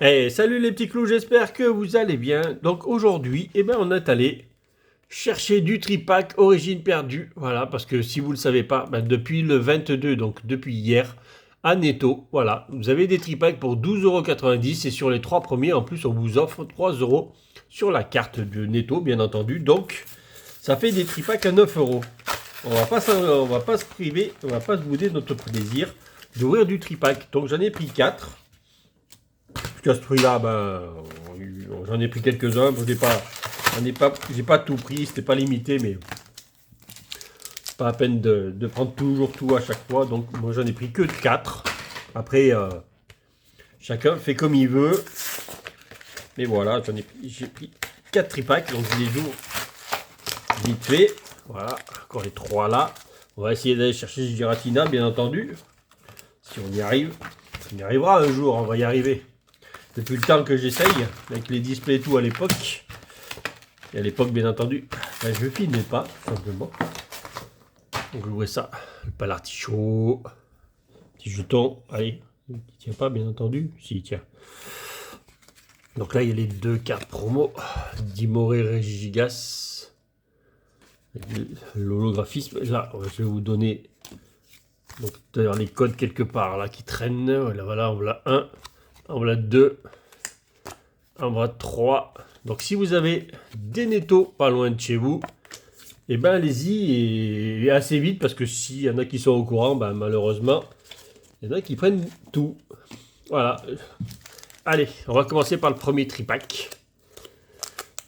Hey, salut les petits clous, j'espère que vous allez bien. Donc aujourd'hui, on est allé chercher du tripack origine perdue. Voilà, parce que si vous ne le savez pas, depuis le 22, donc depuis hier, à Netto, voilà, vous avez des tripacks pour 12,90 € et sur les 3 premiers, en plus, on vous offre 3 € sur la carte de Netto, bien entendu. Donc, ça fait des tripacks à 9 €. On va pas se priver, on va pas se bouder de notre plaisir d'ouvrir du tripack. Donc, j'en ai pris 4. À ce prix-là, j'en ai pris quelques-uns. J'ai pas tout pris, c'était pas limité, mais c'est pas la peine de prendre toujours tout à chaque fois. Donc moi j'en ai pris que 4. Après, chacun fait comme il veut. Mais voilà, j'ai pris 4 tripacks, donc je les ouvre vite fait. Voilà, encore les 3 là. On va essayer d'aller chercher ce Giratina, bien entendu. Si on y arrive, on y arrivera un jour, on va y arriver. Depuis le temps que j'essaye, avec les displays et tout à l'époque. Et à l'époque, bien entendu, je filmais pas, tout simplement. Donc, vous voyez ça, le pal artichaut, petit jeton, allez, il tient pas, bien entendu, si, il tient. Donc là, il y a les 2 cartes promo, Dimoré Regigas. L'holographisme, là, je vais vous donner donc, d'ailleurs les codes quelque part, là, qui traînent. Voilà, on voit 1, on voit 2. On va 3. Donc si vous avez des Netto pas loin de chez vous, allez-y et assez vite parce que s'il y en a qui sont au courant, malheureusement, il y en a qui prennent tout. Voilà. Allez, on va commencer par le premier tripack.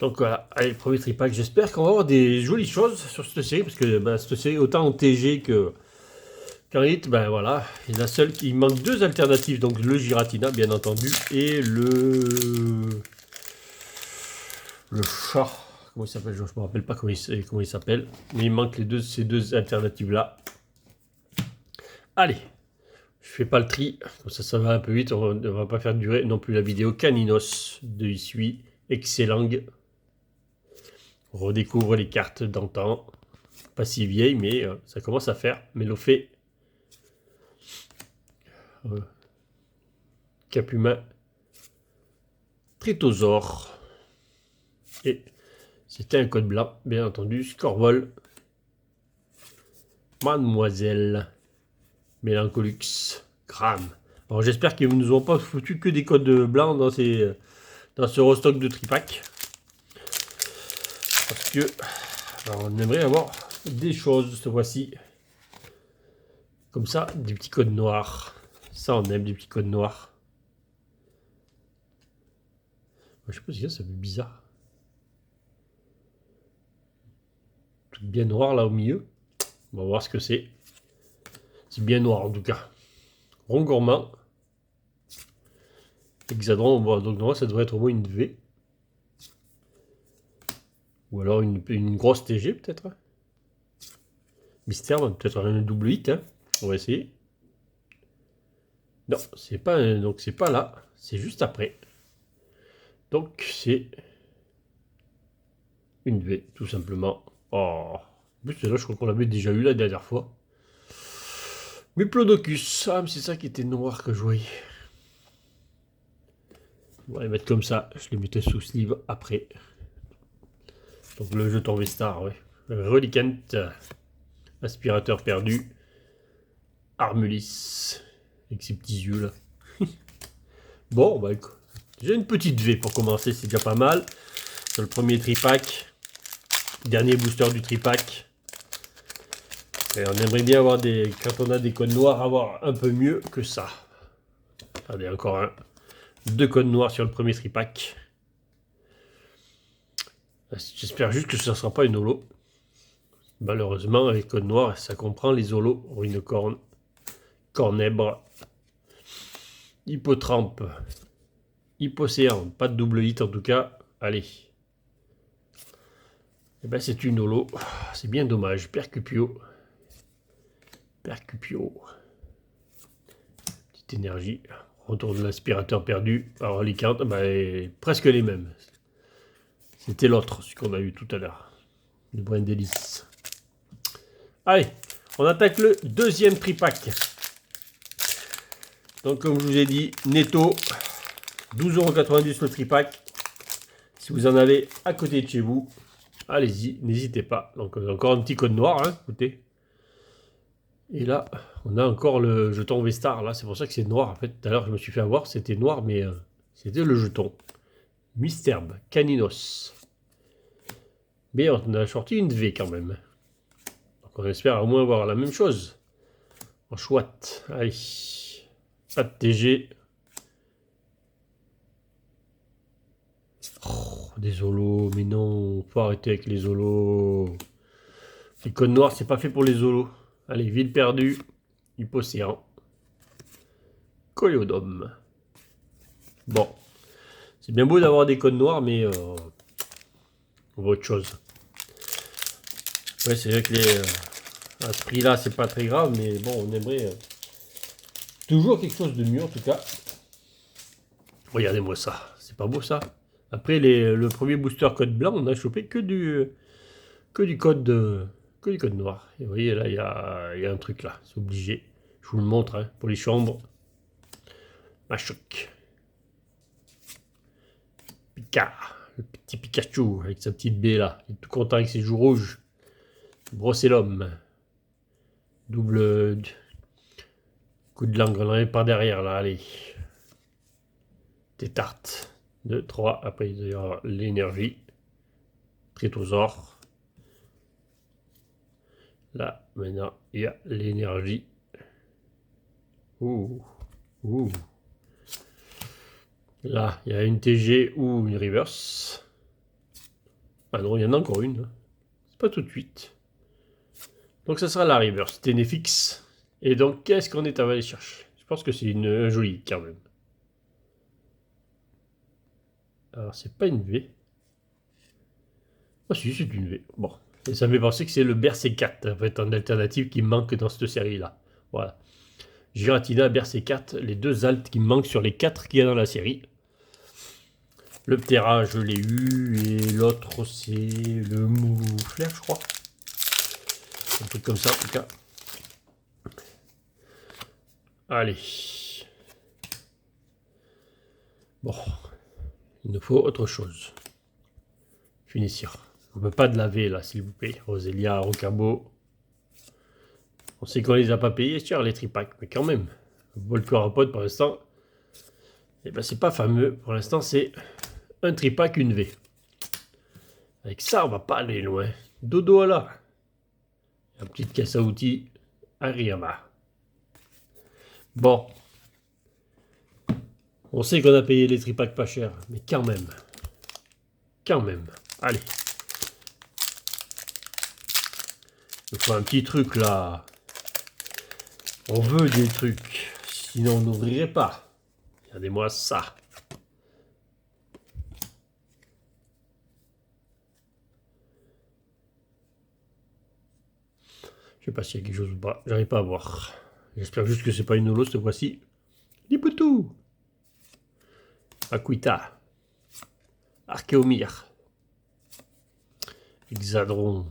Donc voilà, allez, le premier tripack. J'espère qu'on va avoir des jolies choses sur cette série parce que cette série, autant en TG qu'en hit, voilà. Il manque 2 alternatives, donc le Giratina bien entendu et le chat, comment il s'appelle, je ne me rappelle pas comment il s'appelle, mais il manque ces deux alternatives là. Allez, je fais pas le tri, comme ça va un peu vite, on va pas faire durer non plus la vidéo. Caninos de Issui, excellent. Redécouvre les cartes d'antan, pas si vieilles, mais ça commence à faire. Mélofée, Capuma, Tritosaure, et c'était un code blanc, bien entendu, Scorvol, Mademoiselle, Mélancolux, Gram. Alors j'espère qu'ils ne nous ont pas foutu que des codes blancs dans ce restock de tripack. Parce que on aimerait avoir des choses cette fois-ci. Comme ça, des petits codes noirs. Ça, on aime des petits codes noirs. Je sais pas si ça fait bizarre. Tout bien noir là au milieu. On va voir ce que c'est. C'est bien noir en tout cas. Rond gourmand. Hexadron, donc normalement ça devrait être au moins une V. Ou alors une grosse TG peut-être. Mystère, peut-être un double hit. Hein. On va essayer. Non, c'est pas donc c'est pas là. C'est juste après. Donc c'est une V, tout simplement. Oh. En plus, là, je crois qu'on l'avait déjà eu la dernière fois. Diplodocus. Ah, mais c'est ça qui était noir que je voyais. On va les mettre comme ça. Je les mettais sous sleeve après. Donc le jeton Vestar, ouais. Reliquant. Aspirateur perdu. Armulis. Avec ses petits yeux là. Bon, j'ai une petite V pour commencer, c'est déjà pas mal. Sur le premier tripack. Dernier booster du tripack. Et on aimerait bien avoir quand on a des codes noirs, avoir un peu mieux que ça. Allez, encore un. 2 codes noirs sur le premier tripack. J'espère juste que ça ne sera pas une holo. Malheureusement, les codes noirs, ça comprend les holos. Rhinocorne, Cornèbre, Hippotrampe, Hippocéan. Pas de double hit en tout cas. Allez. C'est une holo. C'est bien dommage. Percupio. Petite énergie. Retour de l'aspirateur perdu. Alors les cartes, presque les mêmes. C'était l'autre, ce qu'on a eu tout à l'heure. Le brin d'hélice. Allez, on attaque le deuxième tripack. Donc comme je vous ai dit, Netto. 12,90 € le tripack. Si vous en avez à côté de chez vous, allez-y, n'hésitez pas. Donc encore un petit code noir, hein, écoutez. Et là, on a encore le jeton V-Star. Là, c'est pour ça que c'est noir. En fait, tout à l'heure, je me suis fait avoir. C'était noir, mais c'était le jeton. Misterbe, Caninos. Mais on a sorti une V quand même. Donc on espère au moins avoir la même chose. En chouette. Allez. Pas de TG. Oh, des holos. Mais non, faut arrêter avec les holos. Les codes noirs, c'est pas fait pour les holos. Allez, ville perdue. Hypocéan. Coléodome. Bon. C'est bien beau d'avoir des codes noirs, mais on voit autre chose. Ouais, c'est vrai que à ce prix-là, c'est pas très grave, mais bon, on aimerait toujours quelque chose de mieux, en tout cas. Regardez-moi ça, c'est pas beau ça. Après le premier booster code blanc, on a chopé que du code noir. Et vous voyez là, il y a un truc là, c'est obligé. Je vous le montre hein, pour les chambres. Machoc. Pika, le petit Pikachu avec sa petite baie là. Il est tout content avec ses joues rouges. Brosser l'homme. Double coup de langue, on en est par derrière là, allez. Des tartes. 2, 3, après il y aura l'énergie. Trétosaure. Là, maintenant, il y a l'énergie. Ouh. Ouh. Là, il y a une TG ou une reverse. Ah non, il y en a encore une. C'est pas tout de suite. Donc ça sera la reverse. Ténéfix. Et donc, qu'est-ce qu'on est à aller chercher? Je pense que c'est une jolie quand même. Alors, c'est pas une V. Ah si, c'est une V. Bon. Et ça me fait penser que c'est le Bercé 4, en fait, en alternative qui manque dans cette série-là. Voilà. Giratina, Bercé 4, les deux altes qui me manquent sur les 4 qu'il y a dans la série. Le Ptera, je l'ai eu, et l'autre, c'est le Mouflair, je crois. Un truc comme ça, en tout cas. Allez. Bon. Il nous faut autre chose. Finissir. On ne peut pas de laver, là, s'il vous plaît. Roselia, Rocabo. On sait qu'on les a pas payés, c'est sûr, les tripacks, mais quand même. Volcarapod, pour l'instant, eh ben, c'est pas fameux. Pour l'instant, c'est un tripack, une V. Avec ça, on va pas aller loin. Dodo à la. La petite caisse à outils Ariyama. Bon. On sait qu'on a payé les tripacks pas cher, mais quand même. Quand même. Allez. Il faut un petit truc là. On veut des trucs. Sinon on n'ouvrirait pas. Regardez-moi ça. Je sais pas s'il y a quelque chose ou pas. J'arrive pas à voir. J'espère juste que c'est pas une holo cette fois-ci. Liputu. Akuita. Archéomir. Hexadron.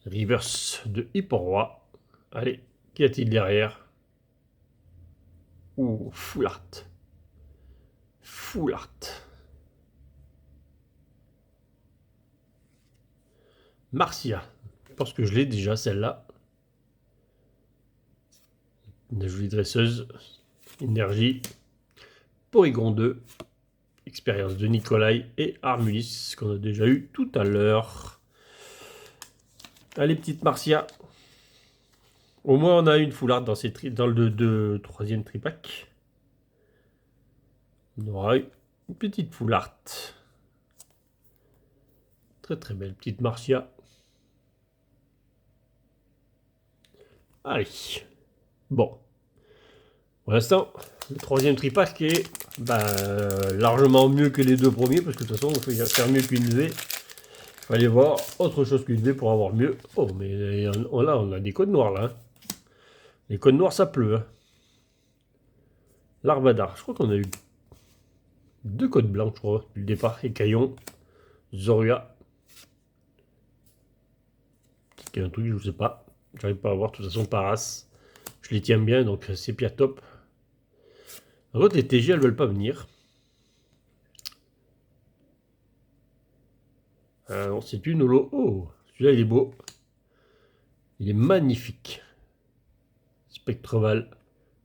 Reverse de Hipporoi. Allez, qu'y a-t-il derrière? Ouh, full art. Full art. Marcia. Je pense que je l'ai déjà celle-là. Une jolie dresseuse. Énergie. Porygon 2. Expérience de Nikolai et Armulis qu'on a déjà eu tout à l'heure. Allez, petite Marcia. Au moins, on a une full art dans, dans le troisième tripack. On aura une petite full art. Très très belle petite Marcia. Allez. Bon. Pour l'instant, le troisième tripack est largement mieux que les deux premiers, parce que de toute façon, il faut faire mieux qu'une V. Il fallait voir autre chose qu'une V pour avoir mieux. Oh, mais là, on a des codes noirs, là. Hein. Les codes noirs, ça pleut. Hein. Larvadar, je crois qu'on a eu deux codes blancs, je crois, depuis le départ. Et Caillon, Zoria. Il y a un truc, je ne sais pas. J'arrive pas à voir, de toute façon, Paras. Je les tiens bien, donc c'est Piatop. Par contre, les TG, elles veulent pas venir. Ah non, c'est une holo. Oh, celui-là, il est beau. Il est magnifique. Spectreval.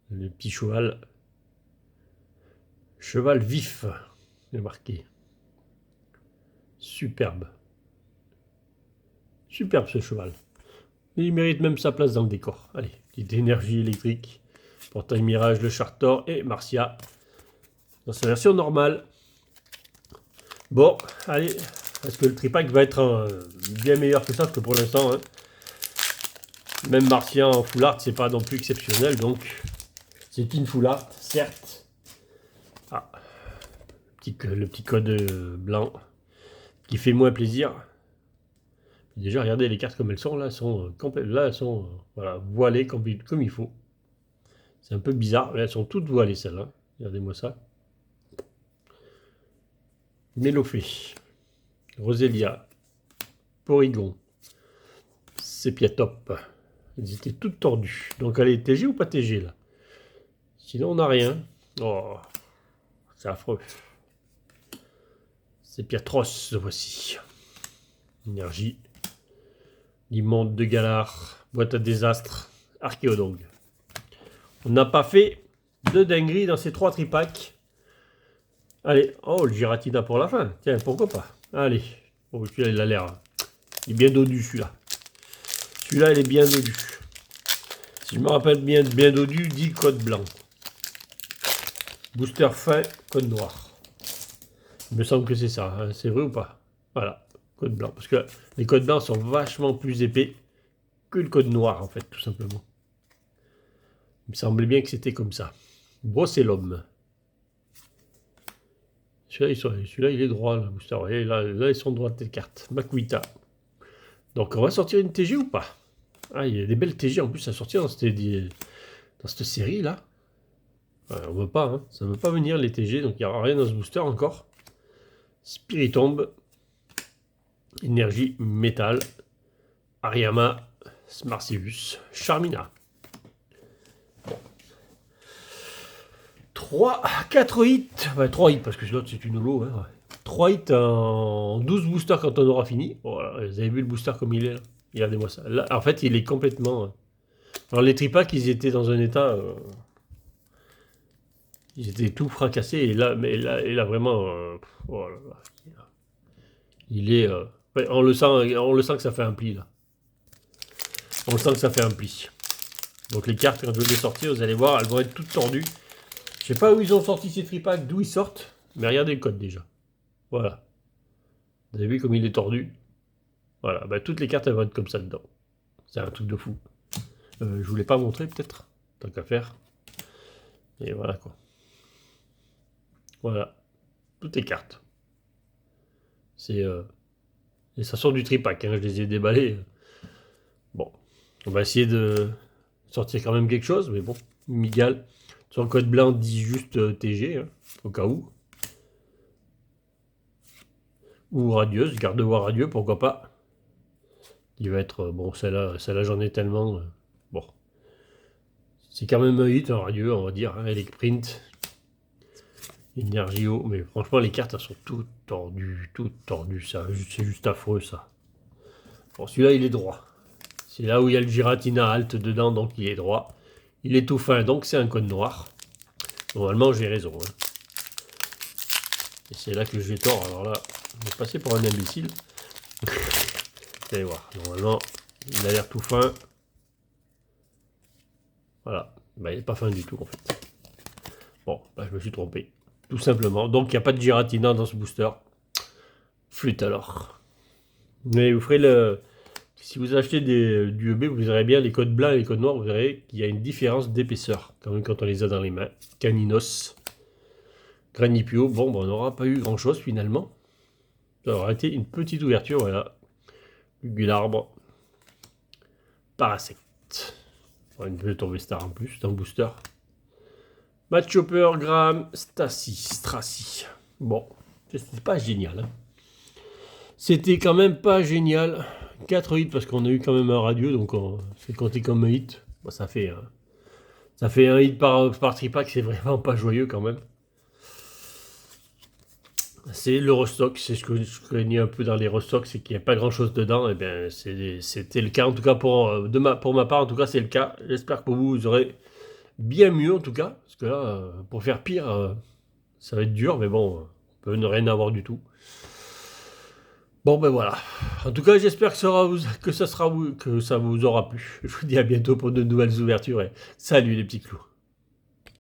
Le petit cheval. Cheval vif. Il est marqué. Superbe. Superbe ce cheval. Il mérite même sa place dans le décor. Allez, petite énergie électrique. Portail Mirage, le Chartor et Marcia. Dans sa version normale. Bon, allez. Parce que le tripack va être bien meilleur que ça, parce que pour l'instant, hein, même Marcia en full art, c'est pas non plus exceptionnel. Donc, c'est une full art, certes. Ah, le petit code blanc qui fait moins plaisir. Déjà, regardez les cartes comme elles sont. Là, elles sont voilà, voilées comme il faut. C'est un peu bizarre. Elles sont toutes voilées, celles-là. Regardez-moi ça. Mélofée. Roselia. Porygon. Sépiatop. Elles étaient toutes tordues. Donc, elle est TG ou pas TG, là? Sinon, on n'a rien. Oh, c'est affreux. Sépiatros, ce voici. Énergie. L'immonde de Galar. Boîte à désastre. Archéodong. On n'a pas fait de dinguerie dans ces 3 tripacks. Allez, oh, le Giratina pour la fin. Tiens, pourquoi pas. Allez. Oh, celui-là, il a l'air. Il est bien dodu, celui-là. Celui-là, il est bien dodu. Si je me rappelle bien dodu, dit code blanc. Booster fin, code noir. Il me semble que c'est ça. Hein. C'est vrai ou pas? Voilà, code blanc. Parce que les codes blancs sont vachement plus épais que le code noir, en fait, tout simplement. Il me semblait bien que c'était comme ça. Brocellum. Celui-là, il est droit, le booster. Et là, ils sont droits de cartes. Makuita. Donc, on va sortir une TG ou pas? Ah, il y a des belles TG en plus à sortir dans cette série-là. Ouais, on veut pas, hein. Ça ne veut pas venir les TG, donc il n'y aura rien dans ce booster encore. Spiritomb. Énergie métal. Ariama. Smarcius. Charmina. 4 hits. Ouais, 3 hits, parce que l'autre c'est une holo. Hein. 3 hits en 12 boosters quand on aura fini. Voilà, vous avez vu le booster comme il est là. Regardez-moi ça. Là, en fait, il est complètement. Alors, les tripacks, ils étaient dans un état. Ils étaient tout fracassés. Et là, vraiment. Oh là là. Il est. Ouais, on le sent que ça fait un pli là. On le sent que ça fait un pli. Donc, les cartes, quand je vais les sortir, vous allez voir, elles vont être toutes tordues. Je sais pas où ils ont sorti ces tripacks, d'où ils sortent, mais regardez le code déjà. Voilà. Vous avez vu comme il est tordu? Voilà, bah, toutes les cartes elles vont être comme ça dedans. C'est un truc de fou. Je voulais pas montrer peut-être, tant qu'à faire. Et voilà quoi. Voilà. Toutes les cartes. C'est et ça sort du tripack, hein, je les ai déballés. Bon. On va essayer de sortir quand même quelque chose, mais bon, Migal. Sur le code blanc dit juste TG, hein, au cas où. Ou radieuse, garde-voix radieux, pourquoi pas. Il va être, bon, celle-là j'en ai tellement. Bon. C'est quand même un hit, un radieux, on va dire, hein, Elecprint. Energio, mais franchement les cartes elles sont toutes tordues, ça, c'est juste affreux ça. Bon, celui-là il est droit. C'est là où il y a le Giratina alt dedans, donc il est droit. Il est tout fin, donc c'est un code noir. Normalement, j'ai raison. Hein. Et c'est là que j'ai tort. Alors là, je vais passer pour un imbécile. Vous allez voir. Normalement, il a l'air tout fin. Voilà. Ben, il n'est pas fin du tout, en fait. Bon, là, je me suis trompé. Tout simplement. Donc, il n'y a pas de Giratina dans ce booster. Flûte alors. Mais vous ferez le... Si vous achetez du EB, vous verrez bien les codes blancs et les codes noirs, vous verrez qu'il y a une différence d'épaisseur, quand même quand on les a dans les mains. Caninos, Granipio, bon, on n'aura pas eu grand chose finalement. Ça aura été une petite ouverture, voilà. Gularbre, Parasect. Une petite tombée star en plus, dans le booster. Match Chopper, Graham, Stracy. Bon, c'était pas génial. Hein. C'était quand même pas génial. 4 hits parce qu'on a eu quand même un radieux, donc c'est compté comme un hit. Bon, ça fait Ça fait un hit par tripack, c'est vraiment pas joyeux quand même. C'est le restock, c'est ce que je craignais un peu dans les restocks, c'est qu'il n'y a pas grand chose dedans. Et bien, c'était le cas, en tout cas pour ma part, en tout cas, c'est le cas. J'espère que vous aurez bien mieux, en tout cas, parce que là, pour faire pire, ça va être dur, mais bon, on peut ne rien avoir du tout. Bon, ben voilà. En tout cas, j'espère que ça vous aura plu. Je vous dis à bientôt pour de nouvelles ouvertures et salut les petits clous.